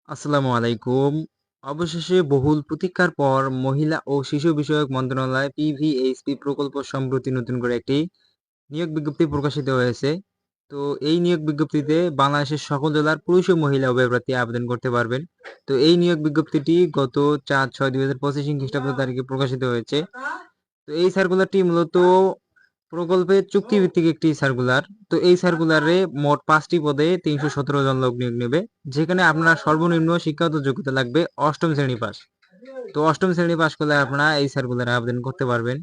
আসসালামু আলাইকুম। অবশেষে বহুল প্রতীক্ষার পর মহিলা ও শিশু বিষয়ক মন্ত্রণালয় পিভিএইচপি প্রকল্প সম্প্রতি নতুন করে একটি নিয়োগ বিজ্ঞপ্তি প্রকাশিত হয়েছে। তো এই নিয়োগ বিজ্ঞপ্তিতে বাংলাদেশের সকল জেলার পুরুষ ও মহিলা উভয় প্রার্থী আবেদন করতে পারবেন। তো এই নিয়োগ বিজ্ঞপ্তিটি গত ৪/৬/২০২৫ খ্রিস্টাব্দ তারিখে প্রকাশিত হয়েছে। তো এই সার্কুলারটি মূলত প্রকল্পের চুক্তিভিত্তিক একটি সার্কুলার। তো এই সার্কুলারে মোট ৫টি পদে ৩১৭ জন লোক নিয়োগ নেবে, যেখানে আপনার সর্বনিম্ন শিক্ষাগত যোগ্যতা লাগবে অষ্টম শ্রেণী পাস। তো অষ্টম শ্রেণী পাস করলে আপনারা এই সার্কুলারে আবেদন করতে পারবেন।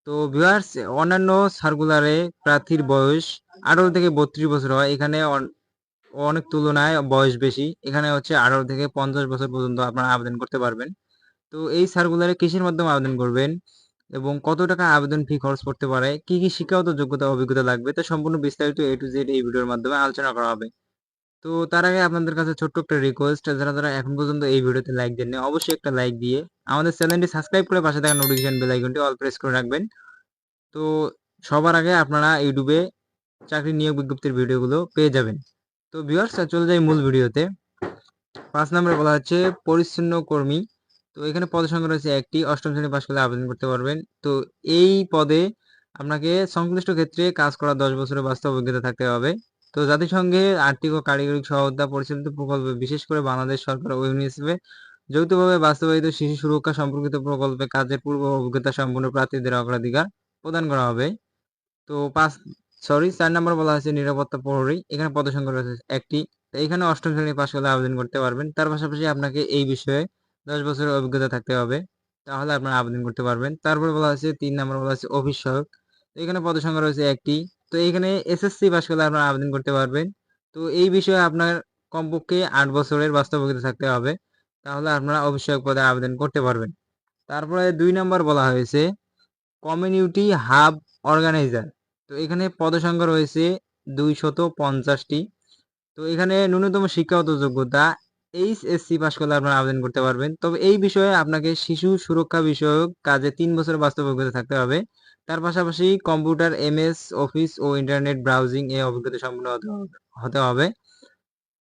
তো ভিউয়ার্স, অন্যান্য সার্কুলারে প্রার্থীর বয়স ১৮ থেকে ৩২ বছর হয়, এখানে অনেক তুলনায় বয়স বেশি। এখানে হচ্ছে ১৮ থেকে ৫০ বছর পর্যন্ত আপনারা আবেদন করতে পারবেন। তো এই সার্কুলারে কিসের মাধ্যমে আবেদন করবেন এবং কত টাকা আবেদন ফি খরচ পড়তে পারে, কি কি শিক্ষাগত যোগ্যতা অভিজ্ঞতা লাগবে, তা সম্পূর্ণ বিস্তারিত A to Z এই ভিডিওর মাধ্যমে আলোচনা করা হবে। তো তার আগে আপনাদের কাছে ছোট্ট একটা রিকোয়েস্ট, যারা এখন পর্যন্ত এই ভিডিওতে লাইক দেননি অবশ্যই একটা লাইক দিয়ে আমাদের চ্যানেলটি সাবস্ক্রাইব করে পাশে থাকা নোটিফিকেশন বেল আইকনটি অল প্রেস করে রাখবেন। তো সবার আগে আপনারা ইউটিউবে চাকরি নিয়োগ বিজ্ঞপ্তির ভিডিওগুলো পেয়ে যাবেন। তো ভিউয়ার্স, চলে যাই মূল ভিডিওতে। ৫ নম্বরে বলা হচ্ছে পরিচ্ছন্ন কর্মী। তো এখানে পদের সংখ্যা রয়েছে একটি, অষ্টম শ্রেণী পাস করলে আবেদন করতে পারবেন। তো এই পদে আপনাকে সংশ্লিষ্ট ক্ষেত্রে কাজ করা ১০ বছরের বাস্তব অভিজ্ঞতা থাকতে হবে। তো জাতিসংঘের আর্থিক ও কারিগরি সহায়তা পরিচালিত প্রকল্পে, বিশেষ করে বাংলাদেশ সরকার ও ইউনিসেফে যৌথভাবে বাস্তবায়িত শিশু সুরক্ষা সম্পর্কিত প্রকল্পে কাজের পূর্ব অভিজ্ঞতা সম্পন্ন প্রার্থীদের অগ্রাধিকার প্রদান করা হবে। তো ৪ নম্বর বলা হয়েছে নিরাপত্তা প্রহরী। এখানে পদের সংখ্যা রয়েছে একটি। তো এখানে অষ্টম শ্রেণী পাস করলে আবেদন করতে পারবেন। তার পাশাপাশি আপনাকে এই বিষয়ে ১০ বছরের অভিজ্ঞতা থাকতে হবে, তাহলে আপনারা আবেদন করতে পারবেন। তারপরে বলা হয়েছে ৩ নম্বর বলা হয়েছে অফিস সহায়ক। তো এখানে পদের সংখ্যা রয়েছে একটি। তো এখানে এসএসসি পাস করলে আপনারা আবেদন করতে পারবেন। তো এই বিষয়ে আপনার কমপক্ষে ৮ বছরের বাস্তব অভিজ্ঞতা থাকতে হবে, তাহলে আপনারা অফিস সহায়ক পদে আবেদন করতে পারবেন। তারপরে ২ নম্বর বলা হয়েছে কমিউনিটি হাব অর্গানাইজার। তো এখানে পদসংখ্যা রয়েছে ২৫০টি। তো এখানে ন্যূনতম শিক্ষাগত যোগ্যতা এইচএসসি পাস করলে আপনারা আবেদন করতে পারবেন। তবে এই বিষয়ে আপনাকে শিশু সুরক্ষা বিষয়ক কাজে ৩ বছরের বাস্তব অভিজ্ঞতা থাকতে হবে। তার পাশাপাশি কম্পিউটার, এমএস অফিস ও ইন্টারনেট ব্রাউজিং এ অভিজ্ঞতা সম্পন্ন হতে হবে।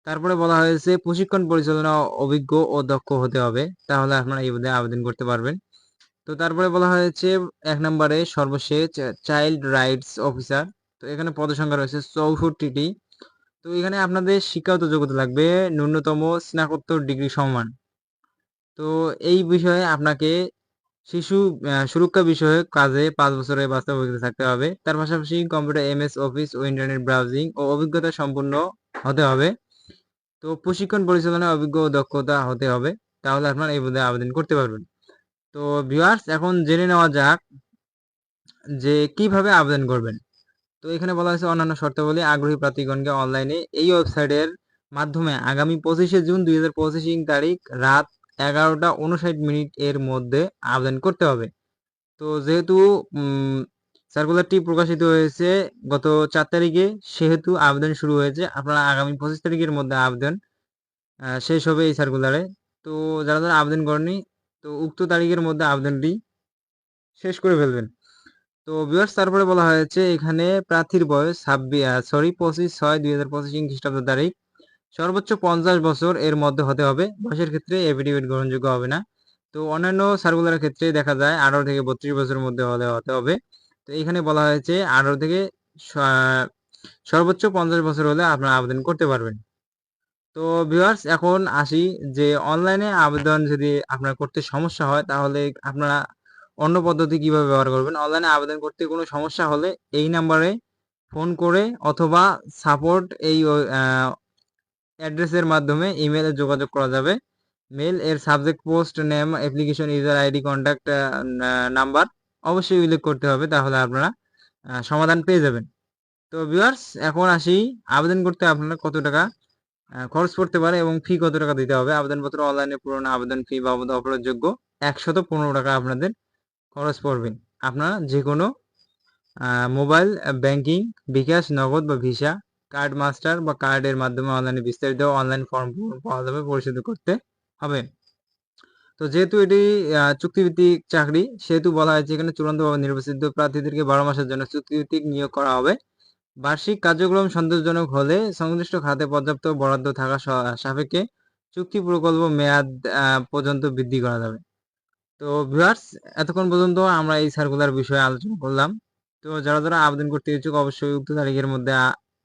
তারপরে বলা হয়েছে প্রশিক্ষণ পরিচালনা অভিজ্ঞ ও দক্ষ হতে হবে, তাহলে আপনারা এই পদে আবেদন করতে পারবেন। তো তারপরে বলা হয়েছে ১ নম্বরে সর্বশেষ চাইল্ড রাইটস অফিসার। তো এখানে পদসংখ্যা রয়েছে ৬৪টি। তো এখানে আপনাদের শিক্ষাগত যোগ্যতা লাগবে ন্যূনতম স্নাতকোত্তর ডিগ্রি সমমান। তো এই বিষয়ে আপনাকে শিশু সুরক্ষা বিষয়ক কাজে ৫ বছরের বাস্তব অভিজ্ঞতা থাকতে হবে। তার পাশাপাশি কম্পিউটার, এমএস অফিস ও ইন্টারনেট ব্রাউজিং ও অভিজ্ঞতা সম্পন্ন হতে হবে। তো প্রশিক্ষণ পরিচালনায় অভিজ্ঞ ও দক্ষতা হতে হবে, তাহলে আপনারা এই পদে আবেদন করতে পারবেন। তো ভিউয়ার্স, এখন জেনে নেওয়া যাক যে কিভাবে আবেদন করবেন। তো এখানে বলা হয়েছে অন্যান্য শর্তাবলী আগ্রহী প্রার্থীগণকে অনলাইনে এই ওয়েবসাইটের মাধ্যমে আগামী ২৫শে জুন ২০২৫ তারিখ রাত ১১টা ৫৯ এর মধ্যে আবেদন করতে হবে। তো যেহেতু সার্কুলারটি প্রকাশিত হয়েছে গত ৪ তারিখে, সেহেতু আবেদন শুরু হয়েছে। আপনারা আগামী ২৫ তারিখের মধ্যে আবেদন শেষ হবে এই সার্কুলারে। তো যারা আবেদন করেননি, তো উক্ত তারিখের মধ্যে আবেদনটি শেষ করে ফেলবেন। তো ভিউয়ার্স, তারপরে বলা হয়েছে এখানে প্রার্থীর বয়স ২৫/৬/২০২৫ খ্রিস্টাব্দ তারিখ সর্বোচ্চ ৫০ বছর এর মধ্যে হতে হবে। বয়সের ক্ষেত্রে এফিডেভিট গ্রহণযোগ্য হবে না। তো অন্যান্য সার্কুলারের ক্ষেত্রে দেখা যায় ১৮ থেকে ৩২ বছরের মধ্যে হতে হবে। তো এখানে বলা হয়েছে ১৮ থেকে সর্বোচ্চ ৫০ বছর হলে আপনারা আবেদন করতে পারবেন। তো ভিউয়ার্স, এখন আসি যে অনলাইনে আবেদন যদি আপনার করতে সমস্যা হয়, তাহলে আপনারা অন্য পদ্ধতি কিভাবে ব্যবহার করবেন। অনলাইনে আবেদন করতে কোনো সমস্যা হলে এই নাম্বারে ফোন করে অথবা সাপোর্ট এই অ্যাড্রেসের মাধ্যমে ইমেইলে যোগাযোগ করা যাবে। মেইল এর subject post name, application, user ID, contact number অবশ্যই উল্লেখ করতে হবে, তাহলে আপনারা সমাধান পেয়ে যাবেন। তো ভিউয়ার্স, এখন আসি আবেদন করতে আপনার কত টাকা খরচ পড়তে পারে এবং ফি কত টাকা দিতে হবে। আবেদনপত্র অনলাইনে পূরণ, আবেদন ফি বাবদ অপরাধযোগ্য ১১৫ টাকা আপনাদের খরচ পড়বে। আপনারা যেকোনো মোবাইল ব্যাংকিং, বিকাশ, নগদ বা ভিসা, কার্ড মাস্টার বা কার্ডের মাধ্যমে অনলাইনে বিস্তারিত অনলাইন ফর্ম পাওয়া যাবে, পরিশোধ করতে হবে। তো যেহেতু এটি চুক্তিভিত্তিক চাকরি, সেহেতু বলা হয়েছে এখানে চূড়ান্তভাবে নির্বাচিত প্রার্থীদেরকে ১২ মাসের জন্য চুক্তিভিত্তিক নিয়োগ করা হবে। বার্ষিক কার্যক্রম সন্তোষজনক হলে সংশ্লিষ্ট খাতে পর্যাপ্ত বরাদ্দ থাকা সাপেক্ষে চুক্তি প্রকল্প মেয়াদ পর্যন্ত বৃদ্ধি করা যাবে। তো ভিউয়ার্স, এতক্ষণ পর্যন্ত আমরা এই সার্কুলার বিষয়ে আলোচনা করলাম। তো যারা আবেদন করতে ইচ্ছুক অবশ্যই উক্ত তারিখের মধ্যে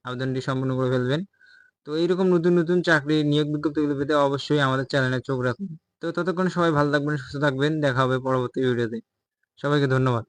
আবেদনটি সম্পূর্ণ করে ফেলবেন। তো এইরকম নতুন চাকরির নিয়োগ বিজ্ঞপ্তিগুলো পেতে অবশ্যই আমাদের চ্যানেলে চোখ রাখুন। তো ততক্ষণ সবাই ভালো থাকবেন, সুস্থ থাকবেন। দেখা হবে পরবর্তী ভিডিওতে। সবাইকে ধন্যবাদ।